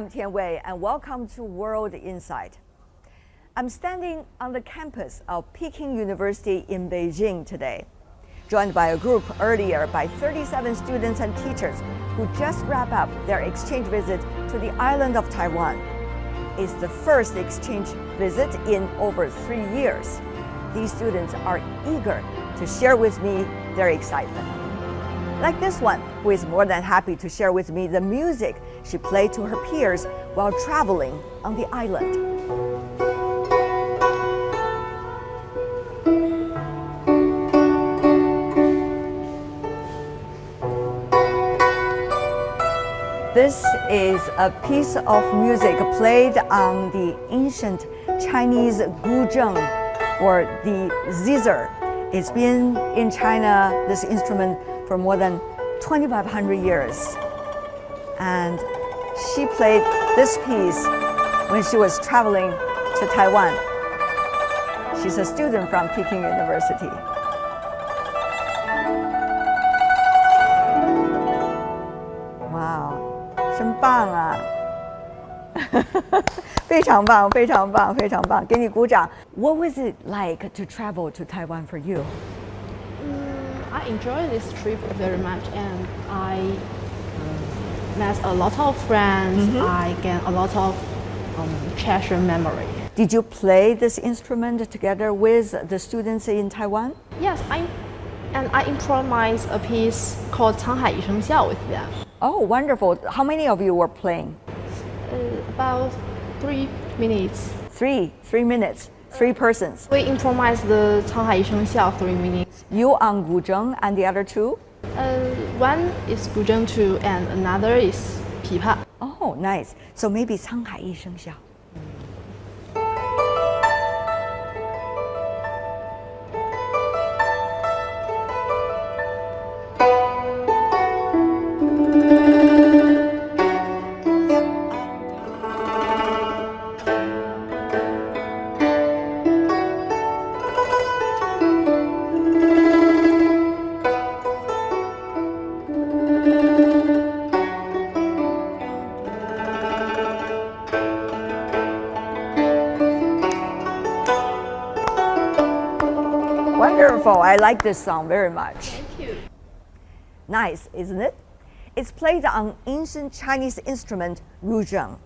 I'm Tian Wei, and welcome to World Insight. I'm standing on the campus of Peking University in Beijing today, joined by a group earlier by 37 students and teachers who just wrapped up their exchange visit to the island of Taiwan. It's the first exchange visit in over 3 years. These students are eager to share with me their excitement. Like this one, who is more than happy to share with me the music she played to her peers while traveling on the island. This is a piece of music played on the ancient Chinese guzheng, or the zither. It's been in China, this instrument, for more than 2,500 years. And she played this piece when she was traveling to Taiwan. She's a student from Peking University. Wow, 真棒啊！非常棒，非常棒，非常棒，给你鼓掌。What was it like to travel to Taiwan for you? I enjoyed this trip very much, and I met a lot of friends. I gained a lot of treasure memory. Did you play this instrument together with the students in Taiwan? Yes, I improvised a piece called 沧海一声笑 with them. Oh, wonderful. How many of you were playing? About 3 minutes. 3 minutes, 3 persons. We improvised the 沧海一声笑 3 minutes. You on guzheng and the other two? One is guzheng 2 and another is 琵琶. Oh, nice. So maybe 沧海一声笑. Wonderful. I like this song very much. Thank you. Nice, isn't it? It's played on ancient Chinese instrument guzheng.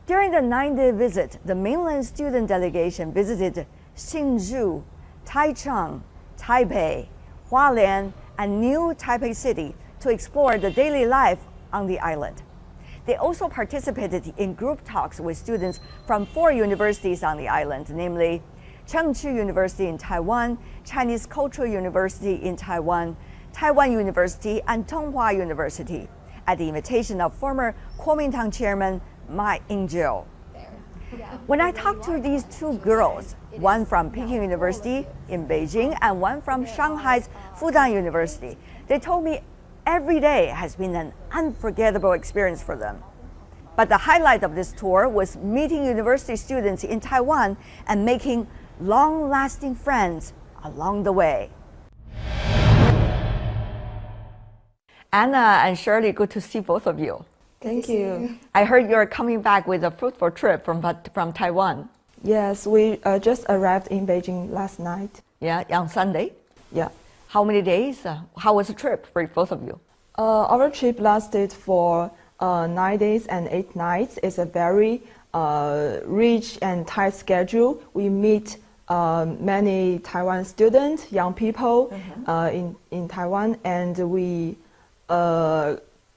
During the 9-day visit, the mainland student delegation visited Hsinchu, Taichung, Taipei, Hualien, and New Taipei City to explore the daily life on the island. They also participated in group talks with students from 4 universities on the island, namely Chengchi University in Taiwan, Chinese Cultural University in Taiwan, Taiwan University, and Tsinghua University, at the invitation of former Kuomintang chairman Ma Ying-jeou. When I talked to these 2 girls, one from Peking University in Beijing and one from Shanghai's Fudan University, they told me every day has been an unforgettable experience for them. But the highlight of this tour was meeting university students in Taiwan and making long-lasting friends along the way. Anna and Shirley, good to see both of you. Thank you. I heard you're coming back with a fruitful trip from Taiwan. Yes, we just arrived in Beijing last night. Yeah, on Sunday. Yeah. How many days? How was the trip for both of you? Our trip lasted for 9 days and 8 nights. It's a very rich and tight schedule. We meet many Taiwan students, young people in Taiwan, and we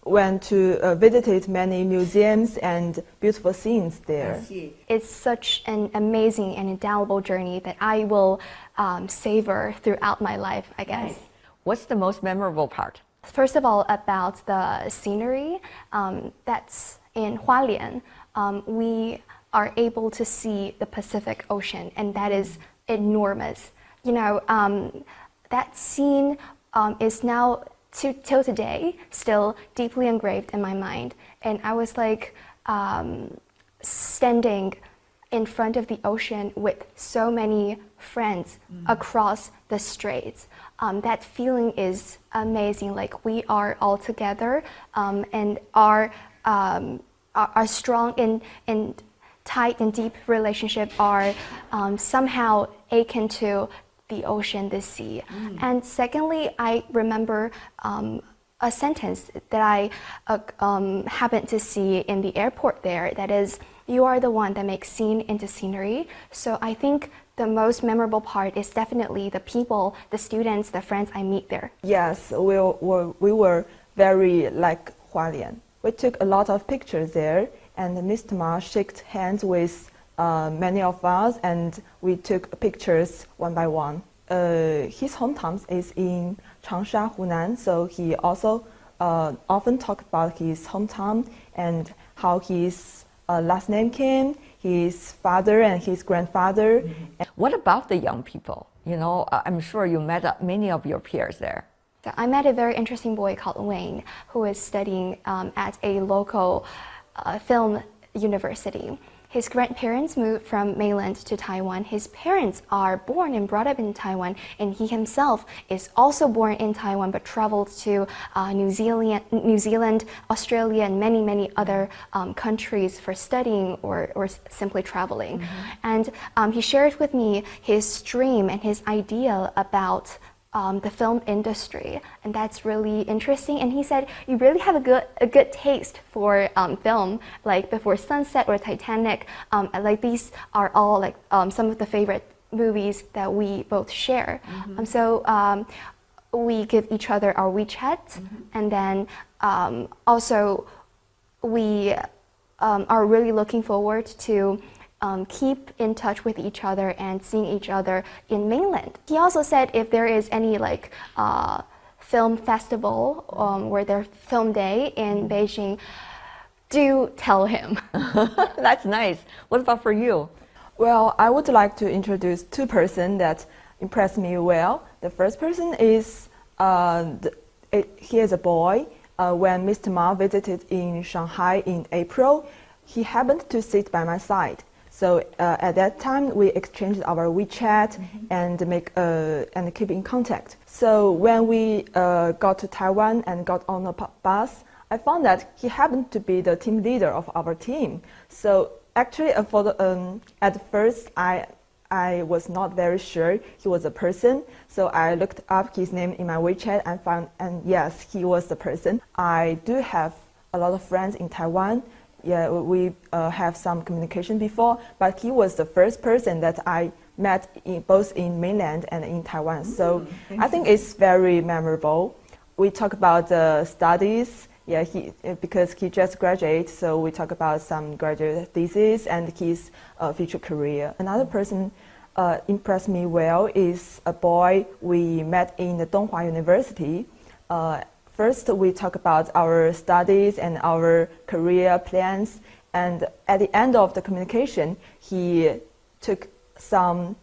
went to visited many museums and beautiful scenes there. It's such an amazing and indelible journey that I will savor throughout my life, I guess. Nice. What's the most memorable part? First of all, about the scenery, that's in Hualien. We are able to see the Pacific Ocean, and that is enormous. You know, that scene is now, till today, still deeply engraved in my mind. And I was like standing in front of the ocean with so many friends across the straits. That feeling is amazing. Like we are all together, and our are strong in tight and deep relationship are somehow akin to the ocean, the sea. And secondly, I remember a sentence that I happened to see in the airport there, that is, you are the one that makes scene into scenery. So I think the most memorable part is definitely the people, the students, the friends I meet there. Yes, we were very like Hualien. We took a lot of pictures there, and Mr. Ma shook hands with many of us, and we took pictures one by one. His hometown is in Changsha, Hunan, so he also often talked about his hometown and how his last name came, his father and his grandfather. What about the young people? You know, I'm sure you met many of your peers there. So I met a very interesting boy called Wayne, who is studying at a local film university. His grandparents moved from mainland to Taiwan. His parents are born and brought up in Taiwan, and he himself is also born in Taiwan but traveled to New Zealand, Australia, and many other countries for studying or simply traveling. And he shared with me his dream and his idea about the film industry, and that's really interesting. And he said, you really have a good taste for film, like Before Sunset or Titanic. Like these are all like some of the favorite movies that we both share. So we give each other our WeChat, and then also we are really looking forward to keep in touch with each other and seeing each other in mainland. He also said if there is any like film festival or their film day in Beijing, do tell him. That's nice. What about for you? Well, I would like to introduce two persons that impressed me well. The first person is, he is a boy. When Mr. Ma visited in Shanghai in April, he happened to sit by my side. So at that time, we exchanged our WeChat and keep in contact. So when we got to Taiwan and got on a bus, I found that he happened to be the team leader of our team. So actually, at first, I was not very sure he was a person. So I looked up his name in my WeChat and found, and yes, he was the person. I do have a lot of friends in Taiwan. Yeah, we have some communication before, but he was the first person that I met both in mainland and in Taiwan. So I think it's very memorable. We talk about the studies. Yeah, because he just graduated, so we talk about some graduate thesis and his future career. Another person impressed me well is a boy we met in the Taiwan University. First, we talk about our studies and our career plans, and at the end of the communication, he took some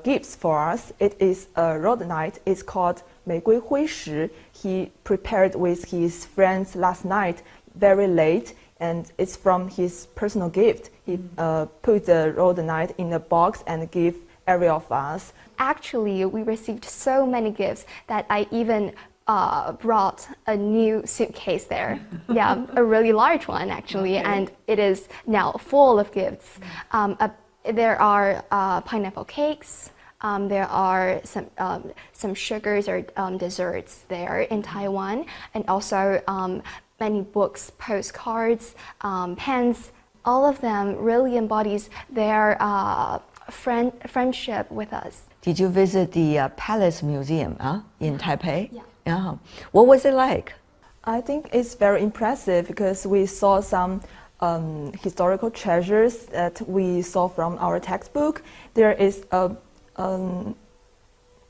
gifts for us. It is a road night. It's called 玫瑰灰石. He prepared with his friends last night, very late, and it's from his personal gift. He put the road night in a box and gave every of us. Actually, we received so many gifts that I even brought a new suitcase there. Yeah, a really large one actually, and it is now full of gifts. There are pineapple cakes. There are some sugars or desserts there in Taiwan, and also many books, postcards, pens. All of them really embodies their friendship with us. Did you visit the Palace Museum in Taipei? Yeah. What was it like? I think it's very impressive because we saw some historical treasures that we saw from our textbook. There is a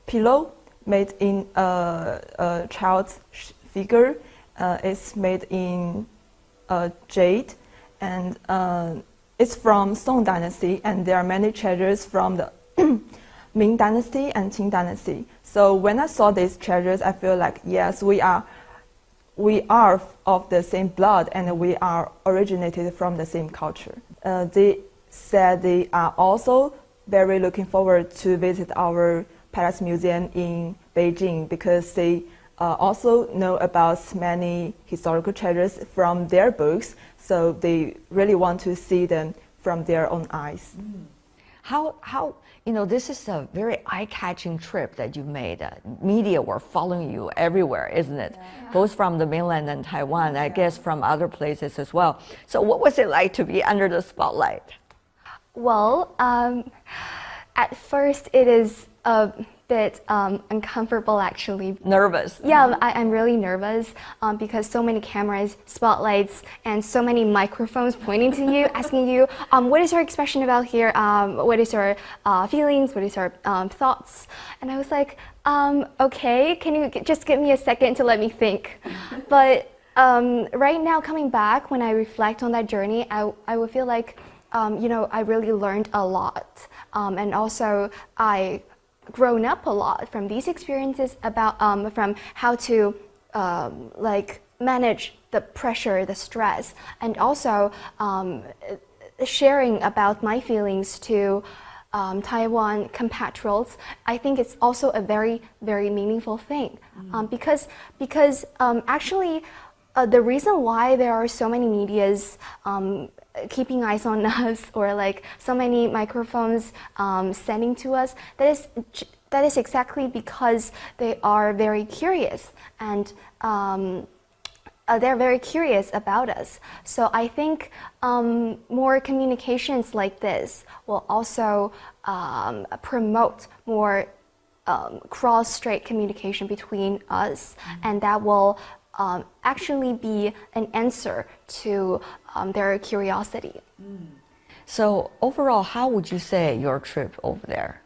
pillow made in a child's figure. It's made in jade, and it's from Song Dynasty, and there are many treasures from the Ming Dynasty and Qing Dynasty. So when I saw these treasures, I feel like, yes, we are of the same blood, and we are originated from the same culture. They said they are also very looking forward to visit our Palace Museum in Beijing because they also know about many historical treasures from their books, so they really want to see them from their own eyes. How this is a very eye-catching trip that you made. Media were following you everywhere, isn't it? Yeah. Both from the mainland and Taiwan, I guess from other places as well. So what was it like to be under the spotlight? Well, at first it is a bit uncomfortable, actually. Nervous? Yeah, I'm really nervous because so many cameras, spotlights, and so many microphones pointing to you, asking you, what is your expression about here? What is your feelings? What is your thoughts? And I was like, okay, can you just give me a second to let me think? But right now, coming back, when I reflect on that journey, I would feel like, I really learned a lot. And also, I grown up a lot from these experiences about from how to manage the pressure, the stress, and also sharing about my feelings to Taiwan compatriots. I think it's also a very, very meaningful thing because actually the reason why there are so many medias keeping eyes on us, or like so many microphones sending to us, that is exactly because they are very curious, and they're very curious about us. So I think more communications like this will also promote more cross-strait communication between us, and that will actually be an answer to their curiosity. So overall, how would you say your trip over there?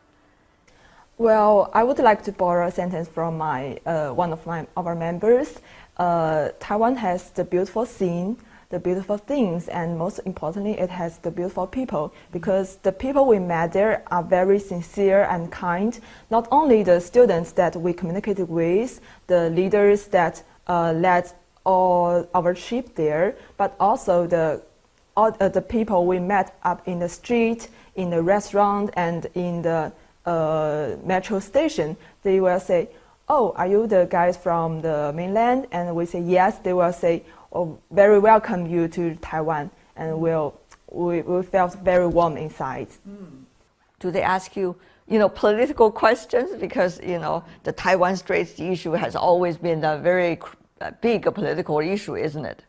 Well, I would like to borrow a sentence from one of our members. Taiwan has the beautiful scene, the beautiful things, and most importantly, it has the beautiful people, because the people we met there are very sincere and kind. Not only the students that we communicated with, the leaders that led all our trip there, but also the people we met up in the street, in the restaurant, and in the metro station. They will say, "Oh, are you the guys from the mainland?" And we say yes. They will say, "Oh, very welcome you to Taiwan," and we felt very warm inside. Do they ask you, political questions? Because, the Taiwan Straits issue has always been a very big political issue, isn't it?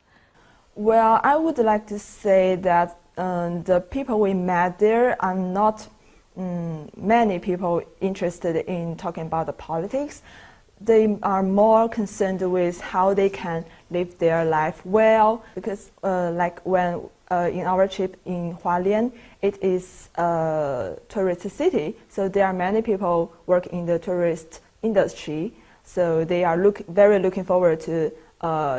Well, I would like to say that the people we met there are not many people interested in talking about the politics. They are more concerned with how they can live their life well, because like when in our trip in Hualien, it is a tourist city, so there are many people work in the tourist industry, so they are very looking forward to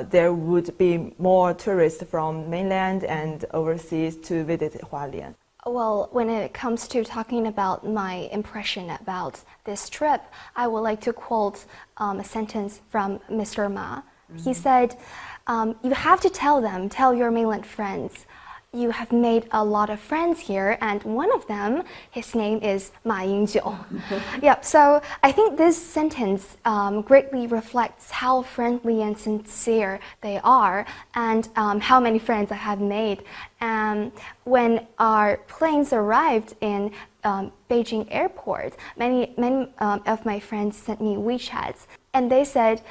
there would be more tourists from mainland and overseas to visit Hualien. Well, when it comes to talking about my impression about this trip, I would like to quote a sentence from Mr. Ma. He said, "You have to tell your mainland friends, you have made a lot of friends here, and one of them, his name is Ma Ying-jeou." Yep, so I think this sentence greatly reflects how friendly and sincere they are, and how many friends I have made. And when our planes arrived in Beijing airport, many of my friends sent me WeChats, and they said,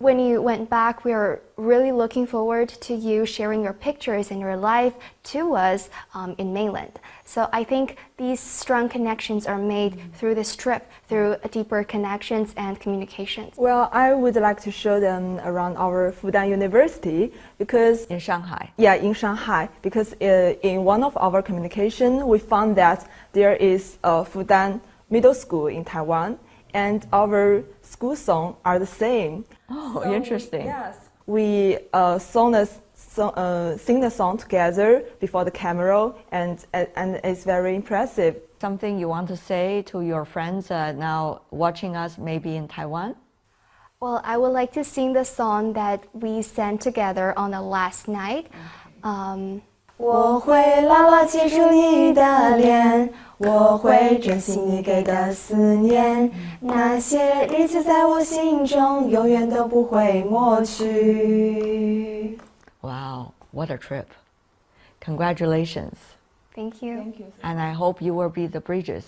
"When you went back, we are really looking forward to you sharing your pictures and your life to us in mainland." So I think these strong connections are made through this trip, through deeper connections and communications. Well, I would like to show them around our Fudan University, because in Shanghai. Yeah, in Shanghai, because in one of our communication, we found that there is a Fudan Middle School in Taiwan, and our school song are the same. Oh, so, interesting. Yes. We sing the song together before the camera, and it's very impressive. Something you want to say to your friends now watching us maybe in Taiwan? Well, I would like to sing the song that we sang together on the last night. 我会牢牢记住你的脸，我会珍惜你给的思念，那些日子在我心中永远都不会抹去。 Wow, what a trip. Congratulations. Thank you. Thank you. And I hope you will be the bridges